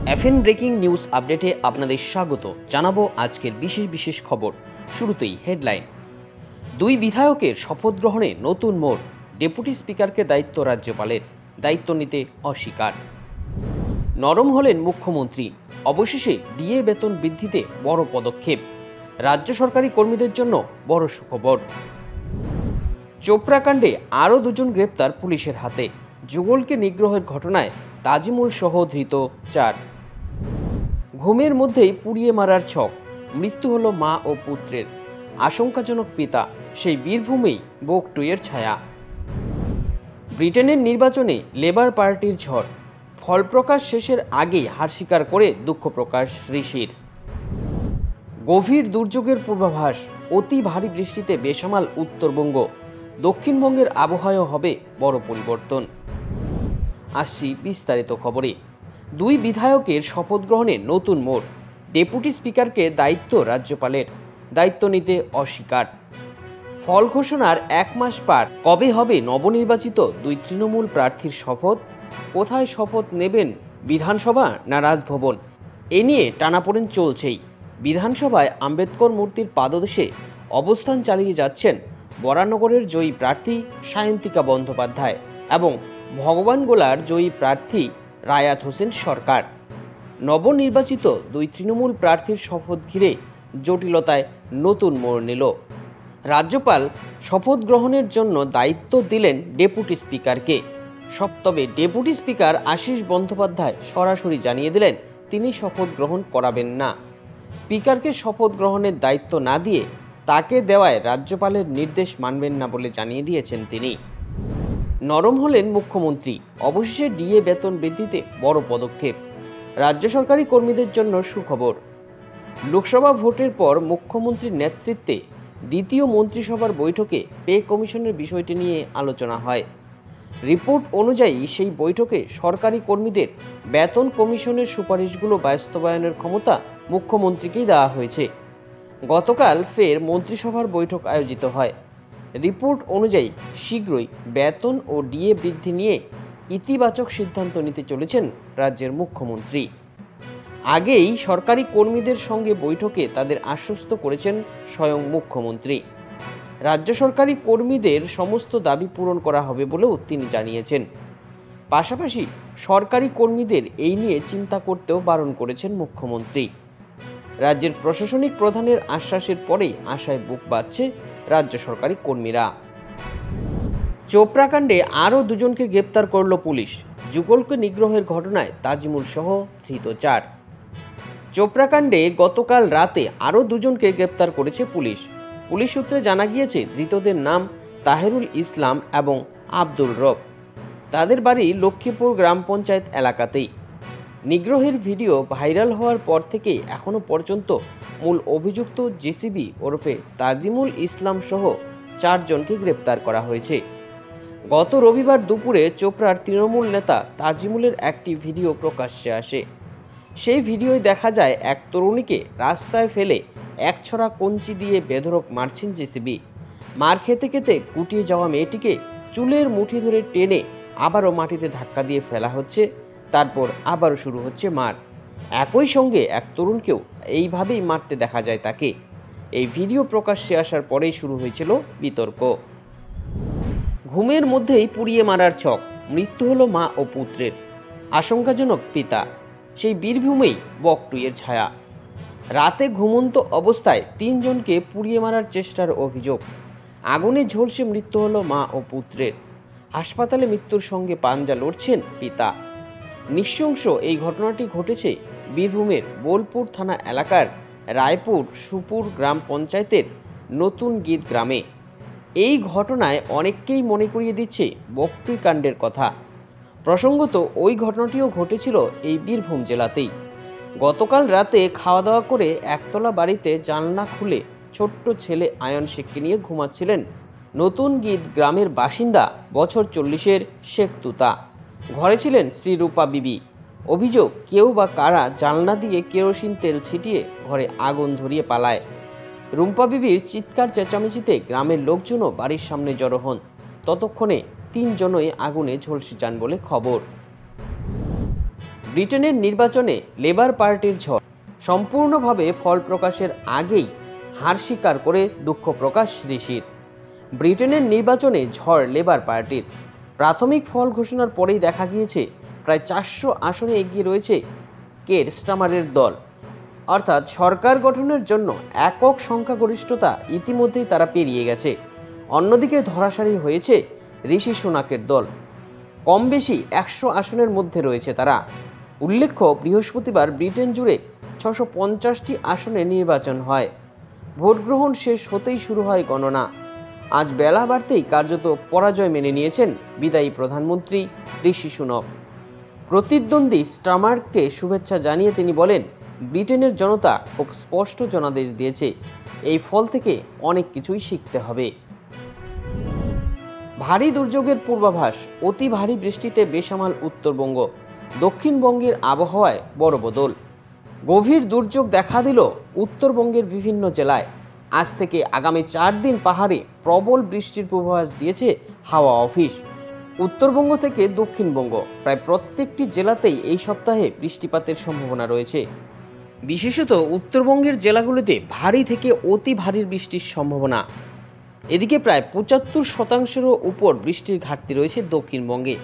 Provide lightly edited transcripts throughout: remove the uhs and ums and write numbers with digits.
FN breaking news আপডেটে আপনাদের স্বাগত। জানাবো আজকের বিশেষ খবর। শুরুতেই হেডলাইন। দুই বিধায়কের শপথ গ্রহণে নতুন মোড়, ডেপুটি স্পিকারকে দায়িত্ব রাজ্যপালের, দায়িত্ব নিতে অস্বীকার। নরম হলেন মুখ্যমন্ত্রী, অবশেষে ডিএ বেতন বৃদ্ধিতে বড় পদক্ষেপ, রাজ্য সরকারি কর্মীদের জন্য বড় সুখবর। চোপড়া কাণ্ডে আরও দুজন গ্রেপ্তার পুলিশের হাতে, যুগলকে নিগ্রহের ঘটনায় তাজিমুল সহ ধৃত 4। ঘুমের মধ্যেই পুড়িয়ে মারার ছক, মৃত্যু হলো মা ও পুত্রের, আশঙ্কাজনক পিতা, সেই বীরভূমেই বকটুইয়ের ছায়া। ব্রিটেনের নির্বাচনে লেবার পার্টির ঝড়, ফলপ্রকাশ শেষের আগেই হার স্বীকার করে দুঃখ প্রকাশ ঋষির। গভীর দুর্যোগের পূর্বাভাস, অতি ভারী বৃষ্টিতে বেসামাল উত্তরবঙ্গ, দক্ষিণবঙ্গের আবহাওয়া হবে বড় পরিবর্তন। আসছি বিস্তারিত খবরে। দুই বিধায়কের শপথ গ্রহণে নতুন মোড়, ডেপুটি স্পিকারকে দায়িত্ব রাজ্যপালের, দায়িত্ব নিতে অস্বীকার। ফল ঘোষণার 1 মাস পার, কবে হবে নবনির্বাচিত দুই তৃণমূল প্রার্থীর শপথ? কোথায় শপথ নেবেন, বিধানসভা না রাজভবন? এ নিয়ে টানাপোড়েন চলছেই। বিধানসভায় আম্বেদকর মূর্তির পাদদেশে অবস্থান চালিয়ে যাচ্ছেন বরানগরের জয়ী প্রার্থী সায়ন্তিকা বন্দ্যোপাধ্যায় এবং ভগবানগোলার জয়ী প্রার্থী রায়াত হোসেন সরকার। নবনির্বাচিত দুই তৃণমূল প্রার্থীর শপথ ঘিরে জটিলতায় নতুন মোড় নিল। রাজ্যপাল শপথ গ্রহণের জন্য দায়িত্ব দিলেন ডেপুটি স্পিকারকে। তবে ডেপুটি স্পিকার আশিস বন্দ্যোপাধ্যায় সরাসরি জানিয়ে দিলেন তিনি শপথ গ্রহণ করাবেন না। স্পিকারকে শপথ গ্রহণের দায়িত্ব না দিয়ে তাকে দেওয়ায় রাজ্যপালের নির্দেশ মানবেন না বলে জানিয়ে দিয়েছেন তিনি। নরম হলেন মুখ্যমন্ত্রী, অবশেষে ডিএ বেতন বৃদ্ধিতে বড় পদক্ষেপ, রাজ্য সরকারি কর্মীদের জন্য সুখবর। লোকসভা ভোটের পর মুখ্যমন্ত্রীর নেতৃত্বে দ্বিতীয় মন্ত্রিসভার বৈঠকে পে কমিশনের বিষয়টি নিয়ে আলোচনা হয়। রিপোর্ট অনুযায়ী সেই বৈঠকে সরকারি কর্মীদের বেতন কমিশনের সুপারিশগুলো বাস্তবায়নের ক্ষমতা মুখ্যমন্ত্রীকেই দেওয়া হয়েছে। গতকাল ফের মন্ত্রিসভার বৈঠক আয়োজিত হয়। রিপোর্ট অনুযায়ী শীঘ্রই বেতন ও ডিএ বৃদ্ধি নিয়ে ইতিবাচক সিদ্ধান্ত নিতে চলেছেন রাজ্যের মুখ্যমন্ত্রী। আগেই সরকারি কর্মীদের সঙ্গে বৈঠকে তাদের আশ্বস্ত করেছেন স্বয়ং মুখ্যমন্ত্রী। রাজ্য সরকারি কর্মীদের সমস্ত দাবি পূরণ করা হবে বলেও তিনি জানিয়েছেন। পাশাপাশি সরকারি কর্মীদের এই নিয়ে চিন্তা করতেও বারণ করেছেন মুখ্যমন্ত্রী। রাজ্যের প্রশাসনিক প্রধানের আশ্বাসের পরেই আশায় বুক বাঁধছে রাজ্য সরকারি কর্মীরা। চোপড়া কাণ্ডে আরও দুজনকে গ্রেপ্তার করল পুলিশ, যুগলকে নিগ্রহের ঘটনায় তাজিমুল সহ ধৃত 4। চোপড়া কাণ্ডে গতকাল রাতে আরও দুজনকে গ্রেপ্তার করেছে পুলিশ। পুলিশ সূত্রে জানা গিয়েছে ধৃতদের নাম তাহেরুল ইসলাম এবং আব্দুল রব। তাদের বাড়ি লক্ষ্মীপুর গ্রাম পঞ্চায়েত এলাকাতেই। নিগ্রহের ভিডিও ভাইরাল হওয়ার পর থেকে এখনো পর্যন্ত মূল অভিযুক্ত জেসিবি ওরফে তাজিমুল ইসলাম সহ 4 জনকে গ্রেপ্তার করা হয়েছে। গত রবিবার দুপুরে চোপড়ার তৃণমূল নেতা তাজিমুলের একটি ভিডিও প্রকাশ্যে আসে। সেই ভিডিওয় দেখা যায় এক তরুণীকে রাস্তায় ফেলে এক ছড়া কঞ্চি দিয়ে বেধড়ক মারছেন জেসিবি। মার খেতে খেতে কুটিয়ে যাওয়া মেয়েটিকে চুলের মুঠি ধরে টেনে আবারও মাটিতে ধাক্কা দিয়ে ফেলা হচ্ছে, তারপর আবারও শুরু হচ্ছে মার। একই সঙ্গে এক তরুণকেও এইভাবেই মারতে দেখা যায় তাকে। এই ভিডিও প্রকাশ্যে আসার পরেই শুরু হয়েছিল বিতর্ক। ঘুমের মধ্যেই পুড়িয়ে মারার ছক, মৃত্যু হলো মা ও পুত্রের, আশঙ্কাজনক পিতা, সেই বীরভূমেই বকটুইয়ের ছায়া। রাতে ঘুমন্ত অবস্থায় 3 জনকে পুড়িয়ে মারার চেষ্টার অভিযোগ। আগুনে ঝলসে মৃত্যু হলো মা ও পুত্রের, হাসপাতালে মৃত্যুর সঙ্গে পাঞ্জা লড়ছেন পিতা। নৃশংস এই ঘটনাটি ঘটেছে বীরভূমের বোলপুর থানা এলাকার রায়পুর সুপুর গ্রাম পঞ্চায়েতের নতুন গীত গ্রামে। এই ঘটনায় অনেককেই মনে করিয়ে দিচ্ছে বকটুই কাণ্ডের কথা। প্রসঙ্গত ওই ঘটনাটিও ঘটেছিল এই বীরভূম জেলাতেই। গতকাল রাতে খাওয়া দাওয়া করে একতলা বাড়িতে জানলা খুলে ছোট্ট ছেলে আয়ন শেখকে নিয়ে ঘুমাচ্ছিলেন নতুন গীত গ্রামের বাসিন্দা বছর 40-এর শেখ তুতা। ঘরে ছিলেন স্ত্রী রূপা বিবি। অভিযোগ, কেউ বা কারা জানলা দিয়ে কেরোসিন তেল ছিটিয়ে ঘরে আগুন ধরিয়ে পালায়। রুম্পা বিবির চিৎকার চেঁচামেচিতে গ্রামের লোকজনও বাড়ির সামনে জড়ো হন। ততক্ষণে 3 জনই আগুনে ঝলসে যান বলে খবর। ব্রিটেনের নির্বাচনে লেবার পার্টির ঝড়, সম্পূর্ণভাবে ফল প্রকাশের আগেই হার স্বীকার করে দুঃখ প্রকাশ ঋষির। ব্রিটেনের নির্বাচনে ঝড় লেবার পার্টির। প্রাথমিক ফল ঘোষণার পরেই দেখা গিয়েছে প্রায় 400 আসনে এগিয়ে রয়েছে কের স্টামারের দল। অর্থাৎ সরকার গঠনের জন্য একক সংখ্যাগরিষ্ঠতা ইতিমধ্যেই তারা পেরিয়ে গেছে। অন্যদিকে ধরাশায়ী হয়েছে ঋষি সুনাকের দল। কম বেশি 100 আসনের মধ্যে রয়েছে তারা। উল্লেখ্য, বৃহস্পতিবার ব্রিটেন জুড়ে 650টি আসনে নির্বাচন হয়। ভোট গ্রহণ শেষ হতেই শুরু হয় গণনা। আজ বেলা বাড়তেই কার্যত পরাজয় মেনে নিয়েছেন বিদায়ী প্রধানমন্ত্রী ঋষি সুনক। প্রতিদ্বন্দ্বী স্টামারকে শুভেচ্ছা জানিয়ে তিনি বলেন, ব্রিটেনের জনতা খুব স্পষ্ট জনাদেশ দিয়েছে, এই ফল থেকে অনেক কিছুই শিখতে হবে। ভারী দুর্যোগের পূর্বাভাস, অতি ভারী বৃষ্টিতে বেসামাল উত্তরবঙ্গ। দক্ষিণবঙ্গের আবহাওয়ায় বড় বদল। গভীর দুর্যোগ দেখা দিল উত্তরবঙ্গের বিভিন্ন জেলায়। আজ থেকে আগামী 4 দিন পাহাড়ে প্রবল বৃষ্টির পূর্বাভাস দিয়েছে হাওয়া অফিস। উত্তরবঙ্গ থেকে দক্ষিণবঙ্গ প্রায় প্রত্যেকটি জেলাতেই এই সপ্তাহে বৃষ্টিপাতের সম্ভাবনা রয়েছে। বিশেষত উত্তরবঙ্গের জেলাগুলিতে ভারী থেকে অতি ভারী বৃষ্টির সম্ভাবনা। এদিকে প্রায় 75%-এরও উপর বৃষ্টির ঘাটতি রয়েছে দক্ষিণবঙ্গে।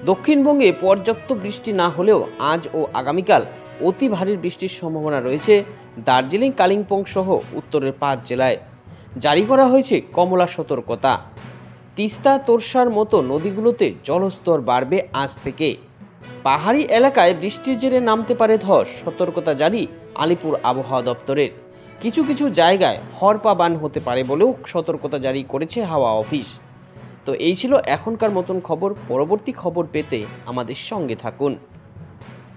দক্ষিণবঙ্গে পর্যাপ্ত বৃষ্টি না হলেও আজ ও আগামীকাল অতি ভারী বৃষ্টির সম্ভাবনা রয়েছে দার্জিলিং, কালিম্পং সহ উত্তরের 5 জেলায়। জারি করা হয়েছে কমলা সতর্কতা। তিস্তা, তোরসার মতো নদীগুলোতে জলস্তর বাড়বে আজ থেকে। পাহাড়ি এলাকায় বৃষ্টির জেরে নামতে পারে ধস, সতর্কতা জারি আলিপুর আবহাওয়া দপ্তরের। কিছু কিছু জায়গায় হড়পা বান হতে পারে বলেও সতর্কতা জারি করেছে হাওয়া অফিস। তো এই ছিল এখনকার মতন খবর। পরবর্তী খবর পেতে আমাদের সঙ্গে থাকুন।